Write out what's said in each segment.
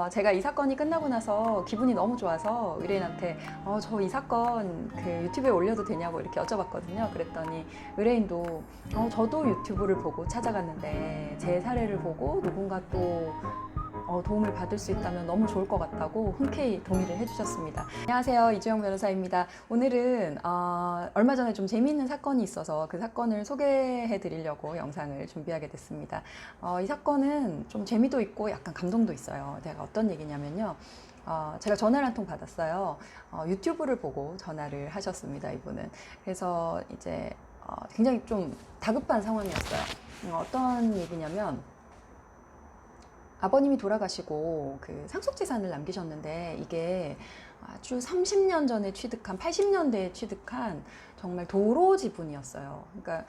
제가 이 사건이 끝나고 나서 기분이 너무 좋아서 의뢰인한테 저 이 사건 유튜브에 올려도 되냐고 이렇게 여쭤봤거든요. 그랬더니 의뢰인도 저도 유튜브를 보고 찾아갔는데 제 사례를 보고 누군가 또 도움을 받을 수 있다면 너무 좋을 것 같다고 흔쾌히 동의를 해주셨습니다. 안녕하세요, 이주영 변호사입니다. 오늘은 얼마 전에 좀 재미있는 사건이 있어서 그 사건을 소개해 드리려고 영상을 준비하게 됐습니다. 이 사건은 좀 재미도 있고 약간 감동도 있어요. 제가 어떤 얘기냐면요, 제가 전화를 한 통 받았어요. 유튜브를 보고 전화를 하셨습니다, 이분은. 그래서 이제 굉장히 좀 다급한 상황이었어요. 어떤 얘기냐면, 아버님이 돌아가시고 그 상속재산을 남기셨는데, 이게 아주 30년 전에 취득한, 80년대에 취득한 정말 도로 지분이었어요. 그러니까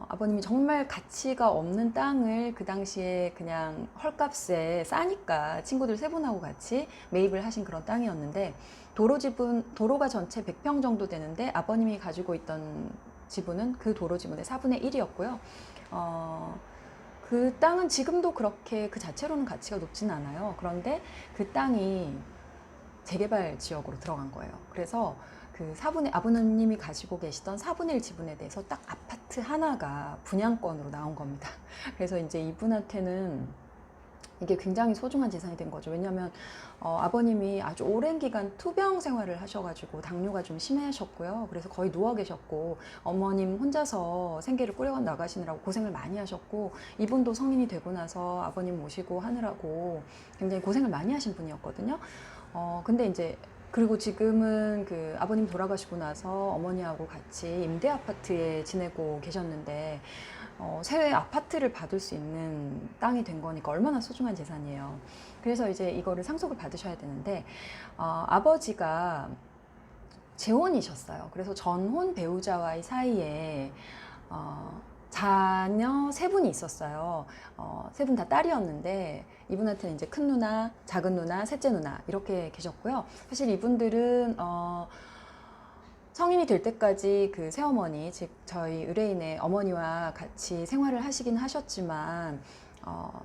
아버님이 정말 가치가 없는 땅을 그 당시에 그냥 헐값에 싸니까 친구들 세 분하고 같이 매입을 하신 그런 땅이었는데, 도로 지분, 도로가 전체 100평 정도 되는데 아버님이 가지고 있던 지분은 그 도로 지분의 4분의 1이었고요. 그 땅은 지금도 그렇게 그 자체로는 가치가 높진 않아요. 그런데 그 땅이 재개발 지역으로 들어간 거예요. 그래서 그 아버님이 가지고 계시던 4분의 1 지분에 대해서 딱 아파트 하나가 분양권으로 나온 겁니다. 그래서 이제 이분한테는 이게 굉장히 소중한 재산이 된 거죠. 왜냐하면 아버님이 아주 오랜 기간 투병 생활을 하셔가지고 당뇨가 좀 심해하셨고요. 그래서 거의 누워 계셨고, 어머님 혼자서 생계를 꾸려 나가시느라고 고생을 많이 하셨고, 이분도 성인이 되고 나서 아버님 모시고 하느라고 굉장히 고생을 많이 하신 분이었거든요. 근데 이제 그리고 지금은 그 아버님 돌아가시고 나서 어머니하고 같이 임대 아파트에 지내고 계셨는데, 새 아파트를 받을 수 있는 땅이 된 거니까 얼마나 소중한 재산이에요. 그래서 이제 이거를 상속을 받으셔야 되는데, 아버지가 재혼이셨어요. 그래서 전혼 배우자와의 사이에 자녀 세 분이 있었어요. 세 분 다 딸이었는데, 이분한테는 이제 큰 누나, 작은 누나, 셋째 누나 이렇게 계셨고요. 사실 이분들은 성인이 될 때까지 그 새어머니, 즉 저희 의뢰인의 어머니와 같이 생활을 하시긴 하셨지만,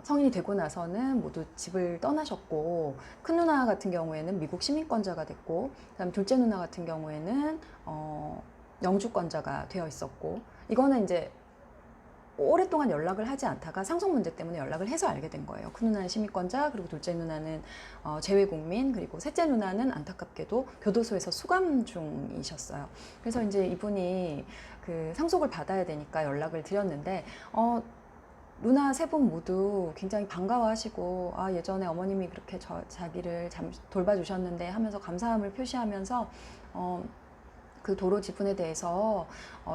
성인이 되고 나서는 모두 집을 떠나셨고, 큰 누나 같은 경우에는 미국 시민권자가 됐고, 그다음 둘째 누나 같은 경우에는 영주권자가 되어 있었고, 이거는 이제 오랫동안 연락을 하지 않다가 상속 문제 때문에 연락을 해서 알게 된 거예요. 큰 누나는 시민권자, 그리고 둘째 누나는 재외국민, 그리고 셋째 누나는 안타깝게도 교도소에서 수감 중이셨어요. 그래서 이제 이분이 그 상속을 받아야 되니까 연락을 드렸는데, 누나 세 분 모두 굉장히 반가워하시고, 예전에 어머님이 그렇게 자기를 돌봐주셨는데 하면서 감사함을 표시하면서 그 도로 지분에 대해서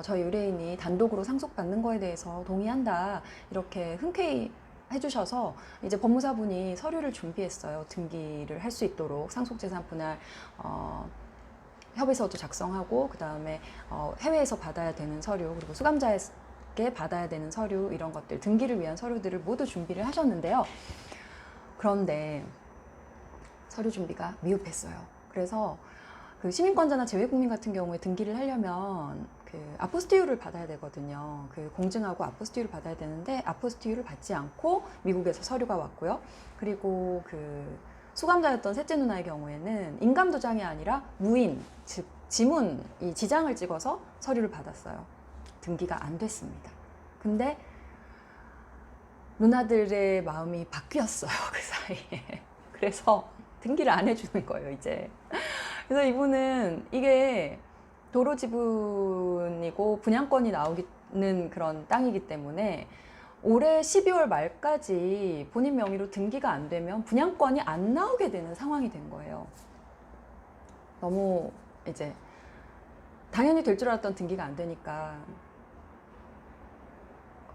저희 의뢰인이 단독으로 상속받는 거에 대해서 동의한다, 이렇게 흔쾌히 해주셔서 이제 법무사분이 서류를 준비했어요. 등기를 할 수 있도록 상속재산 분할 협의서도 작성하고, 그 다음에 해외에서 받아야 되는 서류, 그리고 수감자에게 받아야 되는 서류, 이런 것들, 등기를 위한 서류들을 모두 준비를 하셨는데요. 그런데 서류 준비가 미흡했어요. 그래서 그 시민권자나 재외국민 같은 경우에 등기를 하려면 그 아포스티유를 받아야 되거든요. 그 공증하고 아포스티유를 받아야 되는데, 아포스티유를 받지 않고 미국에서 서류가 왔고요. 그리고 그 수감자였던 셋째 누나의 경우에는 인감도장이 아니라 무인, 즉 지문, 이 지장을 찍어서 서류를 받았어요. 등기가 안 됐습니다. 근데 누나들의 마음이 바뀌었어요, 그 사이에. 그래서 등기를 안 해주는 거예요, 이제. 그래서 이분은 이게 도로 지분이고 분양권이 나오는 그런 땅이기 때문에 올해 12월 말까지 본인 명의로 등기가 안 되면 분양권이 안 나오게 되는 상황이 된 거예요. 너무 이제 당연히 될 줄 알았던 등기가 안 되니까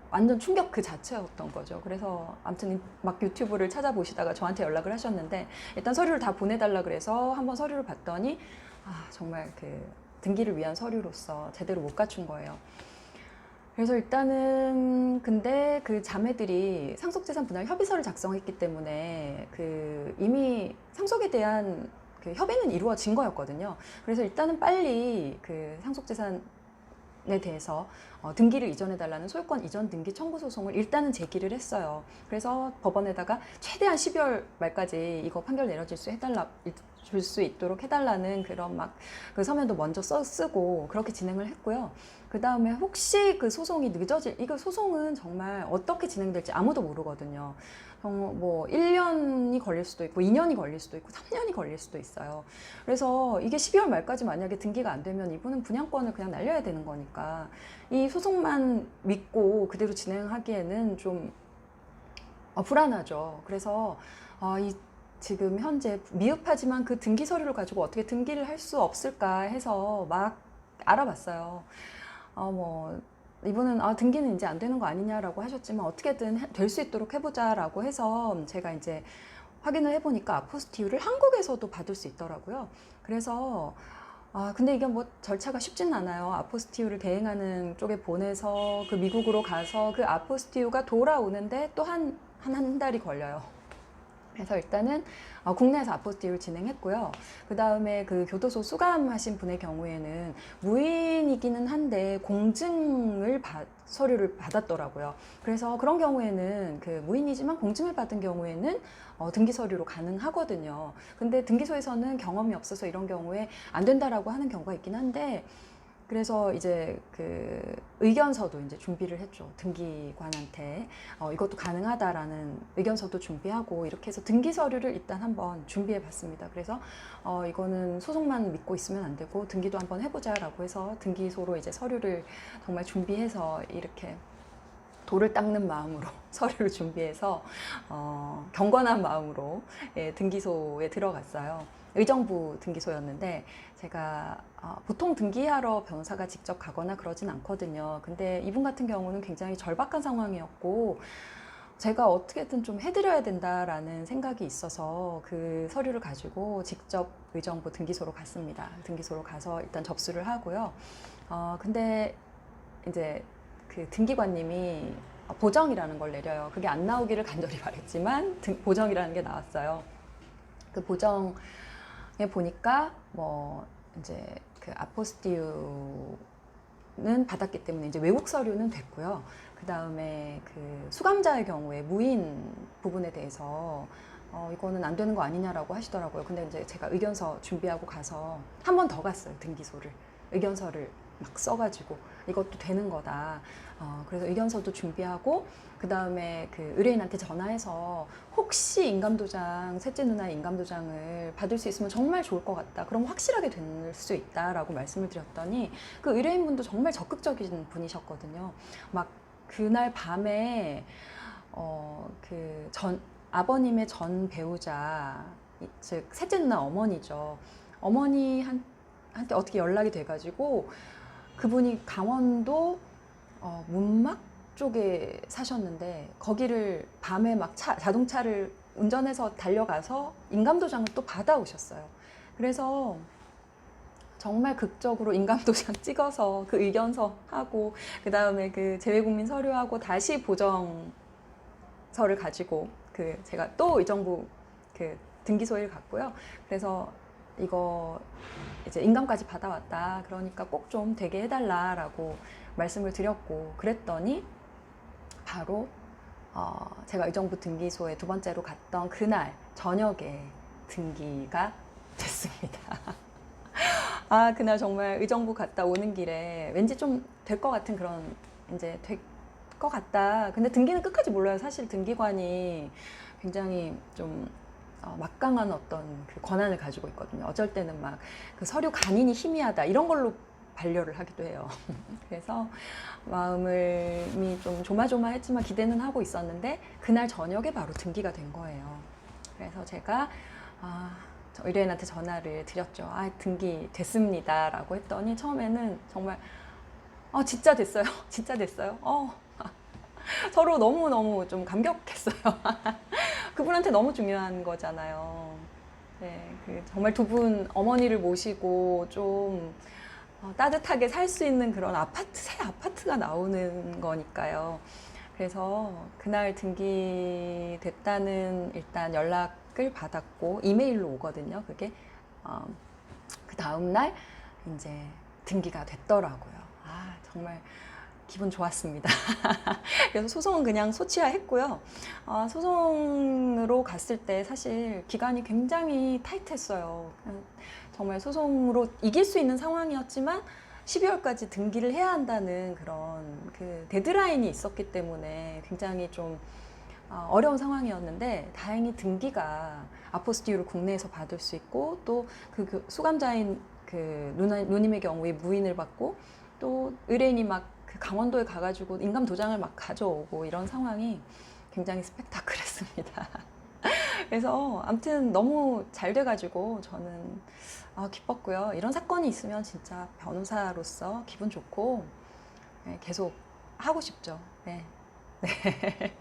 완전 충격 그 자체였던 거죠. 그래서 아무튼 막 유튜브를 찾아보시다가 저한테 연락을 하셨는데, 일단 서류를 다 보내달라 그래서 한번 서류를 봤더니 정말 그 등기를 위한 서류로서 제대로 못 갖춘 거예요. 그래서 일단은 근데 그 자매들이 상속재산 분할 협의서를 작성했기 때문에 그 이미 상속에 대한 그 협의는 이루어진 거였거든요. 그래서 일단은 빨리 그 상속재산 대해서 등기를 이전해달라는 소유권 이전 등기 청구 소송을 일단은 제기를 했어요. 그래서 법원에다가 최대한 12월 말까지 이거 판결 내려질 줄 수 있도록 해달라는 그런 막 그 서면도 먼저 쓰고 그렇게 진행을 했고요. 그 다음에 혹시 그 소송이 이거 소송은 정말 어떻게 진행될지 아무도 모르거든요. 뭐 1년이 걸릴 수도 있고 2년이 걸릴 수도 있고 3년이 걸릴 수도 있어요. 그래서 이게 12월 말까지 만약에 등기가 안 되면 이분은 분양권을 그냥 날려야 되는 거니까 이 소송만 믿고 그대로 진행하기에는 좀 불안하죠. 그래서 지금 현재 미흡하지만 그 등기 서류를 가지고 어떻게 등기를 할 수 없을까 해서 막 알아봤어요. 뭐 이분은 등기는 이제 안 되는 거 아니냐라고 하셨지만 어떻게든 될 수 있도록 해보자라고 해서 제가 이제 확인을 해보니까 아포스티유를 한국에서도 받을 수 있더라고요. 그래서 근데 이게 뭐 절차가 쉽진 않아요. 아포스티유를 대행하는 쪽에 보내서 그 미국으로 가서 그 아포스티유가 돌아오는데 또 한 달이 걸려요. 그래서 일단은 국내에서 아포스티유를 진행했고요. 그 다음에 그 교도소 수감하신 분의 경우에는 무인이기는 한데 공증을 서류를 받았더라고요. 그래서 그런 경우에는 그 무인이지만 공증을 받은 경우에는 등기 서류로 가능하거든요. 근데 등기소에서는 경험이 없어서 이런 경우에 안 된다라고 하는 경우가 있긴 한데, 그래서 이제 그 의견서도 이제 준비를 했죠. 등기관한테 이것도 가능하다라는 의견서도 준비하고 이렇게 해서 등기 서류를 일단 한번 준비해 봤습니다. 그래서 이거는 소송만 믿고 있으면 안 되고 등기도 한번 해보자라고 해서 등기소로 이제 서류를 정말 준비해서 이렇게 돌을 닦는 마음으로 서류를 준비해서 경건한 마음으로 등기소에 들어갔어요. 의정부 등기소였는데 제가 보통 등기하러 변호사가 직접 가거나 그러진 않거든요. 근데 이분 같은 경우는 굉장히 절박한 상황이었고 제가 어떻게든 좀 해드려야 된다라는 생각이 있어서 그 서류를 가지고 직접 의정부 등기소로 갔습니다. 등기소로 가서 일단 접수를 하고요. 근데 이제 그 등기관님이 보정이라는 걸 내려요. 그게 안 나오기를 간절히 바랬지만 보정이라는 게 나왔어요. 그 보정에 보니까 뭐 이제 그 아포스티유는 받았기 때문에 이제 외국 서류는 됐고요. 그 다음에 그 수감자의 경우에 무인 부분에 대해서 이거는 안 되는 거 아니냐라고 하시더라고요. 근데 이제 제가 의견서 준비하고 가서 한 번 더 갔어요. 등기소를. 의견서를 막 써가지고 이것도 되는 거다. 그래서 의견서도 준비하고 그 다음에 그 의뢰인한테 전화해서 혹시 인감도장, 셋째 누나의 인감도장을 받을 수 있으면 정말 좋을 것 같다. 그럼 확실하게 될 수 있다라고 말씀을 드렸더니 그 의뢰인분도 정말 적극적인 분이셨거든요. 막 그날 밤에 아버님의 전 배우자, 즉 셋째 누나 어머니죠. 어머니한테 어떻게 연락이 돼가지고 그분이 강원도 문막 쪽에 사셨는데 거기를 밤에 막 자동차를 운전해서 달려가서 인감도장을 또 받아오셨어요. 그래서 정말 극적으로 인감도장 찍어서 그 의견서 하고 그 다음에 그 재외국민 서류하고 다시 보정서를 가지고 제가 또 의정부 그 등기소에 갔고요. 그래서 이거 이제 인감까지 받아왔다. 그러니까 꼭 좀 되게 해달라라고 말씀을 드렸고 그랬더니 바로 제가 의정부 등기소에 두 번째로 갔던 그날 저녁에 등기가 됐습니다. 그날 정말 의정부 갔다 오는 길에 왠지 좀 될 것 같은 그런 이제 될 것 같다. 근데 등기는 끝까지 몰라요. 사실 등기관이 굉장히 좀 막강한 어떤 그 권한을 가지고 있거든요. 어쩔 때는 막 그 서류 간인이 희미하다 이런 걸로 반려를 하기도 해요. 그래서 마음이 좀 조마조마했지만 기대는 하고 있었는데 그날 저녁에 바로 등기가 된 거예요. 그래서 제가 의뢰인한테 전화를 드렸죠. 등기 됐습니다 라고 했더니 처음에는 정말 진짜 됐어요. 진짜 됐어요. 서로 너무너무 좀 감격했어요. 그분한테 너무 중요한 거잖아요. 네, 정말 두 분 어머니를 모시고 좀 따뜻하게 살 수 있는 그런 새 아파트가 나오는 거니까요. 그래서 그날 등기됐다는 일단 연락을 받았고 이메일로 오거든요. 그게 그 다음날 이제 등기가 됐더라고요. 정말 기분 좋았습니다. 그래서 소송은 그냥 소치하했고요. 소송으로 갔을 때 사실 기간이 굉장히 타이트했어요. 정말 소송으로 이길 수 있는 상황이었지만 12월까지 등기를 해야 한다는 그런 그 데드라인이 있었기 때문에 굉장히 좀 어려운 상황이었는데, 다행히 등기가 아포스티유를 국내에서 받을 수 있고, 또 그 수감자인 그 누님의 경우에 무인을 받고, 또 의뢰인이 막 그 강원도에 가가지고 인감 도장을 막 가져오고, 이런 상황이 굉장히 스펙타클했습니다. 그래서 아무튼 너무 잘 돼가지고 저는 기뻤고요. 이런 사건이 있으면 진짜 변호사로서 기분 좋고, 네, 계속 하고 싶죠. 네. 네.